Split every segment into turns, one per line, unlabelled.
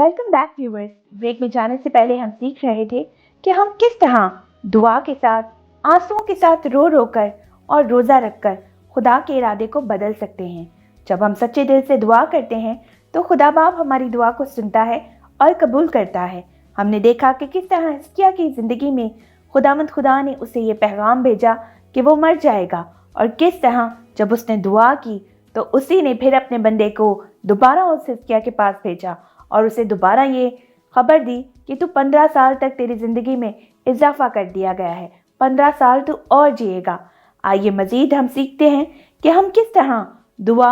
Welcome back viewers. Break में जाने से पहले हम सीख रहे थे कि हम किस तरह दुआ के साथ, आंसुओं के साथ रो रो कर और रोज़ा रखकर खुदा के इरादे को बदल सकते हैं। जब हम सच्चे दिल से दुआ करते हैं तो खुदा बाप हमारी दुआ को सुनता है और कबूल करता है। हमने देखा कि किस तरह हिजकिय्याह की ज़िंदगी में खुदा ने उसे ये पैगाम भेजा कि वो मर जाएगा, और किस तरह जब उसने दुआ की तो उसी ने फिर अपने बंदे को दोबारा उस हिजकिय्याह के पास भेजा और उसे दोबारा ये खबर दी कि तू 15 साल तक तेरी ज़िंदगी में इजाफा कर दिया गया है, 15 साल तू और जिएगा। आइए मज़ीद हम सीखते हैं कि हम किस तरह दुआ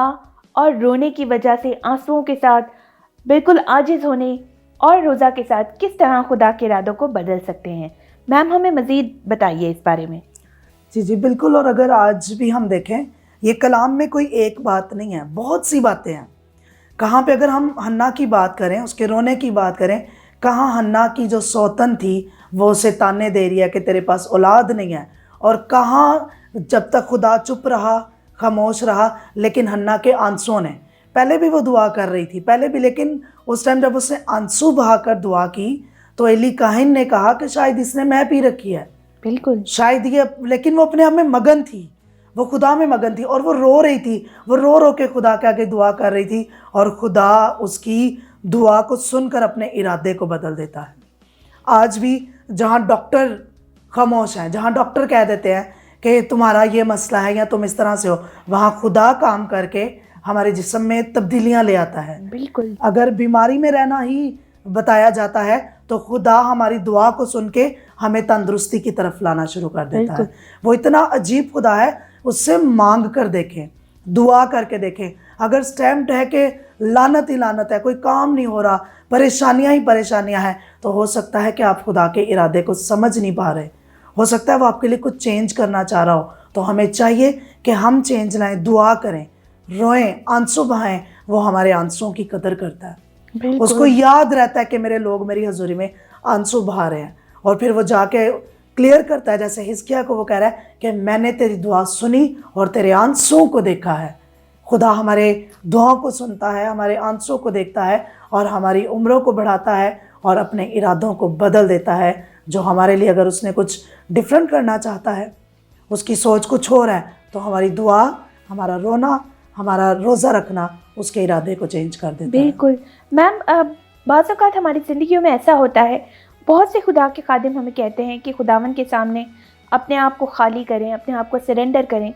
और रोने की वजह से, आंसुओं के साथ, बिल्कुल आजिज़ होने और रोज़ा के साथ किस तरह खुदा के इरादों को बदल सकते हैं। मैम, हमें मज़ीद बताइए इस बारे में।
जी बिल्कुल। और अगर आज भी हम देखें, ये कलाम में कोई एक बात नहीं है, बहुत सी बातें हैं। कहाँ पे अगर हम हन्ना की बात करें, उसके रोने की बात करें, कहाँ हन्ना की जो सौतन थी वो उसे ताने दे रही है कि तेरे पास औलाद नहीं है, और कहाँ जब तक खुदा चुप रहा, खामोश रहा, लेकिन हन्ना के आंसुओं ने, पहले भी वो दुआ कर रही थी पहले भी, लेकिन उस टाइम जब उसने आंसू बहाकर दुआ की तो एली काहिन ने कहा कि शायद इसने मैं पी रखी है,
बिल्कुल
शायद ये, लेकिन वो अपने आप में मगन थी, वो खुदा में मगन थी, और वो रो रही थी, वो रो रो के खुदा के आगे दुआ कर रही थी, और खुदा उसकी दुआ को सुनकर अपने इरादे को बदल देता है। आज भी जहाँ डॉक्टर खामोश हैं, जहाँ डॉक्टर कह देते हैं कि तुम्हारा ये मसला है या तुम इस तरह से हो, वहाँ खुदा काम करके हमारे जिस्म में तब्दीलियाँ ले आता है।
बिल्कुल।
अगर बीमारी में रहना ही बताया जाता है तो खुदा हमारी दुआ को सुन के हमें तंदुरुस्ती की तरफ लाना शुरू कर देता है। वो इतना अजीब खुदा है, उससे मांग कर देखें, दुआ करके देखें। अगर स्टैम्प्ड है कि लानत ही लानत है, कोई काम नहीं हो रहा, परेशानियां ही परेशानियां हैं, तो हो सकता है कि आप खुदा के इरादे को समझ नहीं पा रहे, हो सकता है वो आपके लिए कुछ चेंज करना चाह रहा हो। तो हमें चाहिए कि हम चेंज लाएं, दुआ करें, रोएं, आंसू बहाएं। वो हमारे आंसुओं की कदर करता है, उसको याद रहता है कि मेरे लोग मेरी हजूरी में आंसू बहा रहे हैं, और फिर वो जाके क्लियर करता है, जैसे हिजकिय्याह को वो कह रहा है कि मैंने तेरी दुआ सुनी और तेरे आंसुओं को देखा है। खुदा हमारे दुआओं को सुनता है, हमारे आंसुओं को देखता है, और हमारी उम्रों को बढ़ाता है, और अपने इरादों को बदल देता है। जो हमारे लिए अगर उसने कुछ डिफरेंट करना चाहता है, उसकी सोच कुछ और है, तो हमारी दुआ, हमारा रोना, हमारा रोज़ा रखना उसके इरादे को चेंज कर देता है।
बिल्कुल मैम, बाज़ औक़ात हमारी ज़िंदगियों में ऐसा होता है, बहुत से खुदा के खादिम हमें कहते हैं कि खुदावन के सामने अपने आप को खाली करें, अपने आप को सरेंडर करें।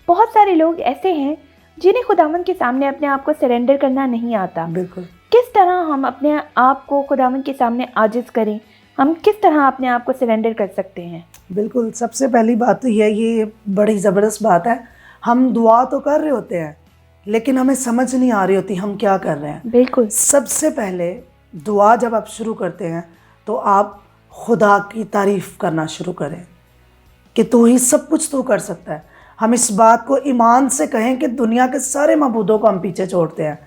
बहुत सारे लोग ऐसे हैं जिन्हें खुदावन के सामने अपने आप को सरेंडर करना नहीं आता।
बिल्कुल।
किस तरह हम अपने आप को खुदावन के सामने आजिज़ करें, हम किस तरह अपने आप को सरेंडर कर सकते हैं?
बिल्कुल, सबसे पहली बात तो ये बड़ी ज़बरदस्त बात है, हम दुआ तो कर रहे होते हैं लेकिन हमें समझ नहीं आ रही होती हम क्या कर रहे हैं।
बिल्कुल।
सबसे पहले दुआ जब आप शुरू करते हैं तो आप खुदा की तारीफ़ करना शुरू करें कि तू ही सब कुछ तू कर सकता है। हम इस बात को ईमान से कहें कि दुनिया के सारे मबूदों को हम पीछे छोड़ते हैं,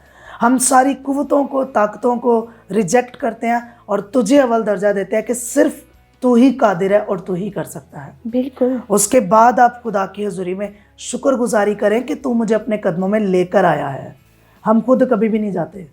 हम सारी कुव्वतों को, ताकतों को रिजेक्ट करते हैं, और तुझे अव्वल दर्जा देते हैं कि सिर्फ तू ही कादिर है और तू ही कर सकता है।
बिल्कुल।
उसके बाद आप खुदा की हुजूरी में शुक्रगुजारी करें कि तू मुझे अपने कदमों में लेकर आया है। हम खुद कभी भी नहीं जाते,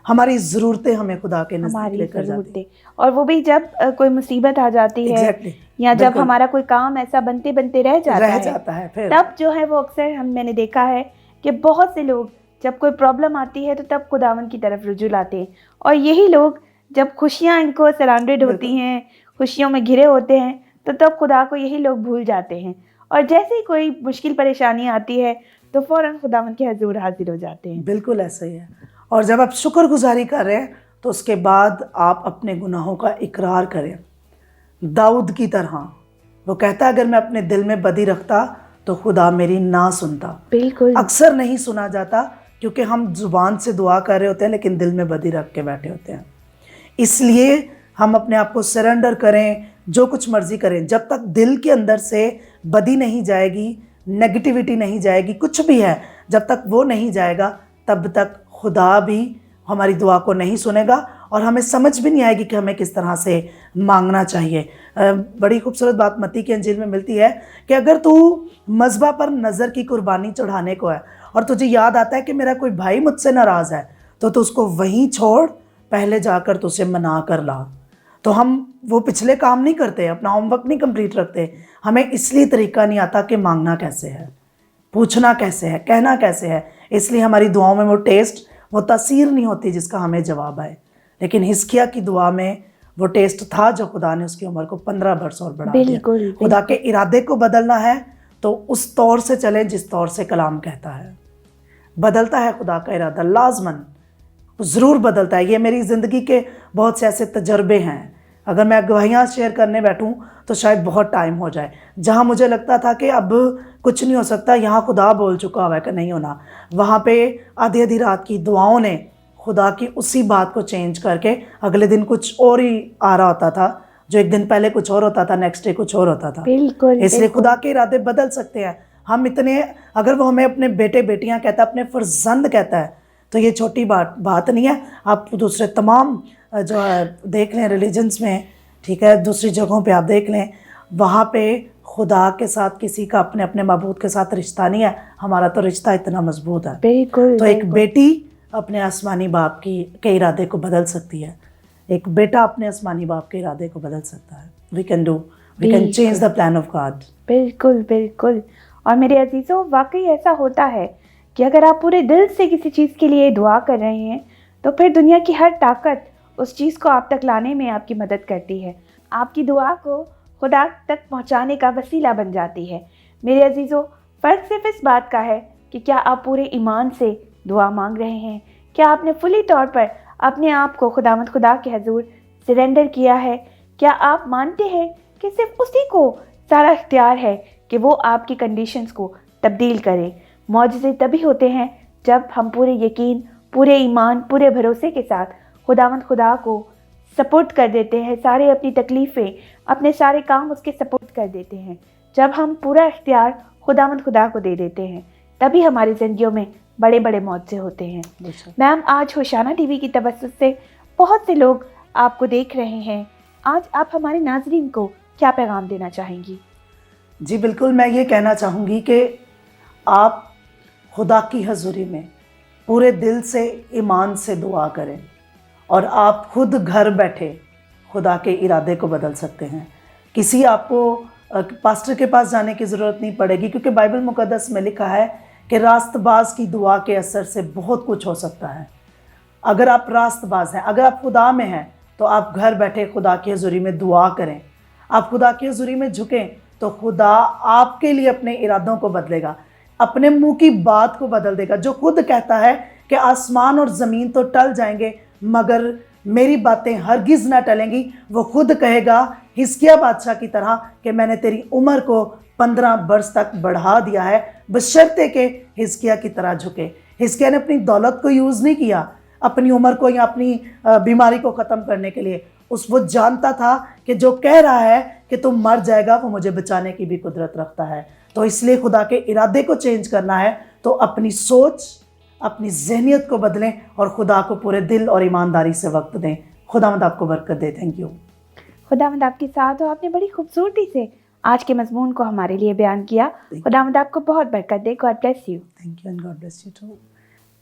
हमारी ज़रूरतें हमें खुदा के नज़दीक लेकर जाती हैं,
और वो भी जब कोई मुसीबत आ जाती है या जब हमारा कोई काम ऐसा बनते बनते रह जाता है फिर तब जो है वो अक्सर मैंने देखा है कि बहुत से लोग जब कोई प्रॉब्लम आती है तो तब खुदावन की तरफ रुजू लाते हैं, और यही लोग जब खुशियाँ इनको सराउंडेड होती हैं, खुशियों में घिरे होते हैं, तो तब खुदा को यही लोग भूल जाते हैं, और जैसे ही कोई मुश्किल परेशानी आती है तो फ़ौरन खुदावन के हजूर हाजिर हो जाते हैं।
बिल्कुल ऐसा ही है। और जब आप शुक्रगुजारी कर रहे हैं तो उसके बाद आप अपने गुनाहों का इकरार करें, दाऊद की तरह। वो कहता है अगर मैं अपने दिल में बदी रखता तो खुदा मेरी ना सुनता।
बिल्कुल।
अक्सर नहीं सुना जाता क्योंकि हम ज़ुबान से दुआ कर रहे होते हैं लेकिन दिल में बदी रख के बैठे होते हैं। इसलिए हम अपने आप को सरेंडर करें, जो कुछ मर्ज़ी करें, जब तक दिल के अंदर से बदी नहीं जाएगी, नेगेटिविटी नहीं जाएगी, कुछ भी है, जब तक वो नहीं जाएगा तब तक खुदा भी हमारी दुआ को नहीं सुनेगा, और हमें समझ भी नहीं आएगी कि हमें किस तरह से मांगना चाहिए। बड़ी खूबसूरत बात मत्ती की अंजील में मिलती है कि अगर तू मज़बा पर नज़र की कुर्बानी चढ़ाने को है और तुझे याद आता है कि मेरा कोई भाई मुझसे नाराज़ है, तो तू उसको वहीं छोड़, पहले जाकर तो उसे मना कर ला। तो हम वो पिछले काम नहीं करते, अपना होमवर्क नहीं कंप्लीट रखते, हमें इसलिए तरीका नहीं आता कि मांगना कैसे है, पूछना कैसे है, कहना कैसे है, इसलिए हमारी दुआओं में वो टेस्ट, वो तासीर नहीं होती जिसका हमें जवाब आए। लेकिन हिजकिय्याह की दुआ में वो टेस्ट था जो खुदा ने उसकी उम्र को 15 वर्ष और बढ़ा दिया। खुदा के इरादे को बदलना है तो उस तौर से चलें जिस तौर से कलाम कहता है। बदलता है खुदा का इरादा, लाजमन ज़रूर बदलता है। ये मेरी ज़िंदगी के बहुत से ऐसे तजर्बे हैं, अगर मैं गवाहियाँ शेयर करने बैठूं तो शायद बहुत टाइम हो जाए। जहाँ मुझे लगता था कि अब कुछ नहीं हो सकता, यहाँ खुदा बोल चुका हुआ है कि नहीं होना, वहाँ पे आधी आधी रात की दुआओं ने खुदा की उसी बात को चेंज करके अगले दिन कुछ और ही आ रहा होता था, जो एक दिन पहले कुछ और होता था, नेक्स्ट डे कुछ और होता था।
बिल्कुल,
इसलिए खुदा के इरादे बदल सकते हैं। हम इतने, अगर वो हमें अपने बेटे बेटियां कहता है, अपने फर्जंद कहता है, तो ये छोटी बात नहीं है। आप दूसरे तमाम जो है देख लें रिलीजन्स में, ठीक है, दूसरी जगहों पे आप देख लें, वहाँ पे खुदा के साथ किसी का अपने अपने मबूद के साथ रिश्ता नहीं है। हमारा तो रिश्ता इतना मजबूत है।
बिल्कुल,
तो एक बेटी अपने आसमानी बाप के इरादे को बदल सकती है, एक बेटा अपने आसमानी बाप के इरादे को बदल सकता है। We can change the plan of God.
बिल्कुल बिल्कुल। और मेरे अजीज़ों, वाकई ऐसा होता है कि अगर आप पूरे दिल से किसी चीज़ के लिए दुआ कर रहे हैं तो फिर दुनिया की हर ताकत उस चीज़ को आप तक लाने में आपकी मदद करती है, आपकी दुआ को खुदा तक पहुंचाने का वसीला बन जाती है। मेरे अजीज़ों, फ़र्क सिर्फ इस बात का है कि क्या आप पूरे ईमान से दुआ मांग रहे हैं, क्या आपने फुली तौर पर अपने आप को खुदा के हजूर सरेंडर किया है, क्या आप मानते हैं कि सिर्फ उसी को सारा इख्तियार है कि वो आपकी कंडीशंस को तब्दील करे। मौजज़े तभी होते हैं जब हम पूरे यकीन, पूरे ईमान, पूरे भरोसे के साथ खुदा को सपोर्ट कर देते हैं, सारे अपनी तकलीफ़ें, अपने सारे काम उसके सपोर्ट कर देते हैं। जब हम पूरा इख्तियार खुदा को दे देते हैं, तभी हमारी ज़िंदगियों में बड़े बड़े मौजज़े होते हैं। मैम, आज होशाना टीवी की तवज्जो से बहुत से लोग आपको देख रहे हैं, आज आप हमारे नाज़रीन को क्या पैगाम देना चाहेंगी?
जी बिल्कुल, मैं ये कहना चाहूँगी कि आप खुदा की हजूरी में पूरे दिल से, ईमान से दुआ करें और आप खुद घर बैठे खुदा के इरादे को बदल सकते हैं। किसी आपको पास्टर के पास जाने की ज़रूरत नहीं पड़ेगी, क्योंकि बाइबल मुकद्दस में लिखा है कि रास्तबाज की दुआ के असर से बहुत कुछ हो सकता है। अगर आप रास्तबाज हैं, अगर आप खुदा में हैं, तो आप घर बैठे खुदा की हजूरी में दुआ करें। आप खुदा की हजूरी में झुकें तो खुदा आपके लिए अपने इरादों को बदलेगा, अपने मुंह की बात को बदल देगा। जो खुद कहता है कि आसमान और ज़मीन तो टल जाएंगे मगर मेरी बातें हरगिज़ ना टलेंगी, वो खुद कहेगा हिजकिय्याह बादशाह की तरह कि मैंने तेरी उम्र को 15 वर्ष तक बढ़ा दिया है, बशर्ते के हिजकिय्याह की तरह झुके। हिजकिय्याह ने अपनी दौलत को यूज़ नहीं किया अपनी उम्र को या अपनी बीमारी को ख़त्म करने के लिए। वो जानता था कि जो कह रहा है कि तुम मर जाएगा, वो मुझे बचाने की भी कुदरत रखता है। तो इसलिए खुदा के इरादे को चेंज करना है तो अपनी सोच, अपनी ज़हनियत को बदलें और खुदा को पूरे दिल और ईमानदारी से वक्त दें। खुदावंद आपको बरकत दे। Thank you.
खुदावंद आपके साथ हो। आपने बड़ी खूबसूरती से आज के मजमून को हमारे लिए बयान किया। खुदावंद आपको बहुत बरकत दे। God bless you.
Thank you and God bless you too.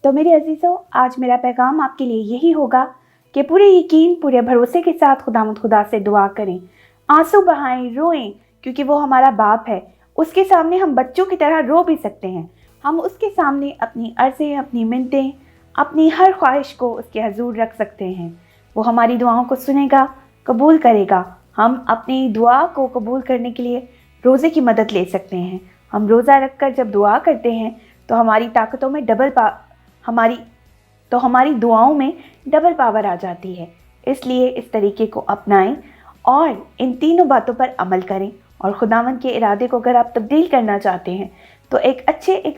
तो मेरे अजीज़ों, आज मेरा पैगाम आपके लिए यही होगा कि पूरे यकीन, पूरे भरोसे के साथ खुदा से दुआ करें, आंसू बहाएं, रोएं, क्योंकि वो हमारा बाप है। उसके सामने हम बच्चों की तरह रो भी सकते हैं। हम उसके सामने अपनी अर्ज़ें, अपनी मिन्नतें, अपनी हर ख्वाहिश को उसके हजूर रख सकते हैं। वो हमारी दुआओं को सुनेगा, कबूल करेगा। हम अपनी दुआ को कबूल करने के लिए रोज़े की मदद ले सकते हैं। हम रोज़ा रख कर जब दुआ करते हैं तो हमारी ताकतों में हमारी दुआओं में डबल पावर आ जाती है। इसलिए इस तरीके को अपनाएं और इन तीनों बातों पर अमल करें। और खुदावंद के इरादे को अगर आप तब्दील करना चाहते हैं तो एक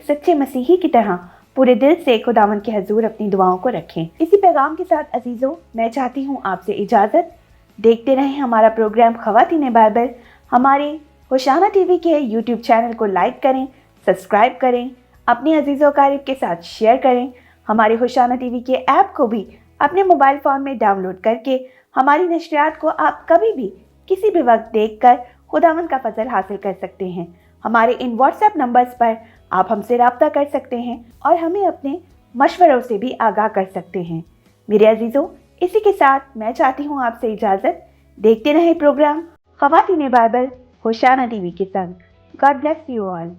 सच्चे मसीही की तरह पूरे दिल से खुदावंद के हजूर अपनी दुआओं को रखें। इसी पैगाम के साथ अजीज़ों, मैं चाहती हूँ आपसे इजाज़त। देखते रहें हमारा प्रोग्राम ख़वातीन बाइबल। हमारे होशाना टीवी के यूट्यूब चैनल को लाइक करें, सब्सक्राइब करें, अपने अजीज़ों कारिब के साथ शेयर करें। हमारे होशाना टीवी के ऐप को भी अपने मोबाइल फ़ोन में डाउनलोड करके हमारी नशरियात को आप कभी भी किसी भी वक्त देखकर खुदावंद का फजल हासिल कर सकते हैं। हमारे इन व्हाट्सएप नंबर्स पर आप हमसे रब्ता कर सकते हैं और हमें अपने मशवरों से भी आगाह कर सकते हैं। मेरे अजीज़ों, اسی کے ساتھ میں چاہتی ہوں آپ سے اجازت. دیکھتے رہیں پروگرام خواتین بائبل ہوشانہ ٹی وی کے ساتھ. God bless you all.